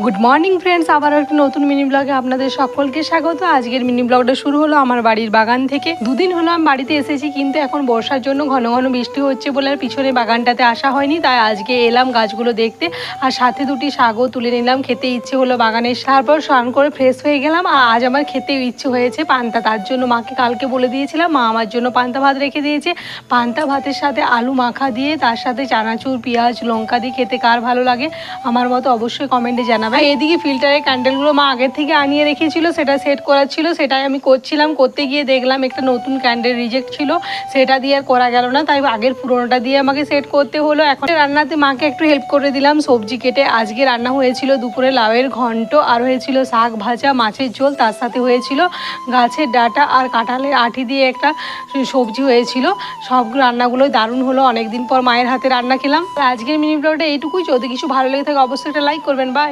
Good morning friends, আবার একটা নতুন মিনি ব্লগে আপনাদের সকলকে স্বাগত। আজকের মিনি ব্লগটা শুরু হলো আমার বাড়ির বাগান থেকে। দুদিন হলো আমি বাড়িতে এসেছি, কিন্তু এখন বর্ষার জন্য ঘন ঘন বৃষ্টি হচ্ছে বলে আর পিছনে বাগানটাতে আসা হয়নি। তাই আজকে এলাম গাছগুলো দেখতে, আর সাথে দুটি শাকও তুলে নিলাম। খেতে ইচ্ছে হলো বাগানের, তারপর স্নান করে ফ্রেশ হয়ে গেলাম। আর আজ আমার খেতে ইচ্ছে হয়েছে পান্তা, তার জন্য মাকে কালকে বলে দিয়েছিলাম, মা আমার জন্য পান্তা ভাত রেখে দিয়েছে। পান্তা ভাতের সাথে আলু মাখা দিয়ে, তার সাথে চানাচুর, পেঁয়াজ, লঙ্কা দিয়ে খেতে কার ভালো লাগে আমার মতো অবশ্যই কমেন্টে জানাবে। এদিকে ফিল্টারের ক্যান্ডেলগুলো মা আগের থেকে আনিয়ে রেখেছিল, সেটা সেট করার ছিল, সেটাই আমি করছিলাম। করতে গিয়ে দেখলাম একটা নতুন ক্যান্ডেল রিজেক্ট ছিল, সেটা দিয়ে আর করা গেল না, তাই আগের পুরোনোটা দিয়ে আমাকে সেট করতে হলো। এখন রান্নাতে মাকে একটু হেল্প করে দিলাম সবজি কেটে। আজকে রান্না হয়েছিল দুপুরে লাউয়ের ঘন্ট, আর হয়েছিল শাক ভাজা, মাছের ঝোল, তার সাথে হয়েছিল গাছের ডাঁটা আর কাঁঠালের আঁটি দিয়ে একটা সবজি হয়েছিল। সব রান্নাগুলো দারুণ হলো, অনেকদিন পর মায়ের হাতে রান্না খেলাম। আজকের মিনি ব্লগটা এইটুকুই। যদি কিছু ভালো লেগে থাকে অবশ্যই একটা লাইক করবেন। বা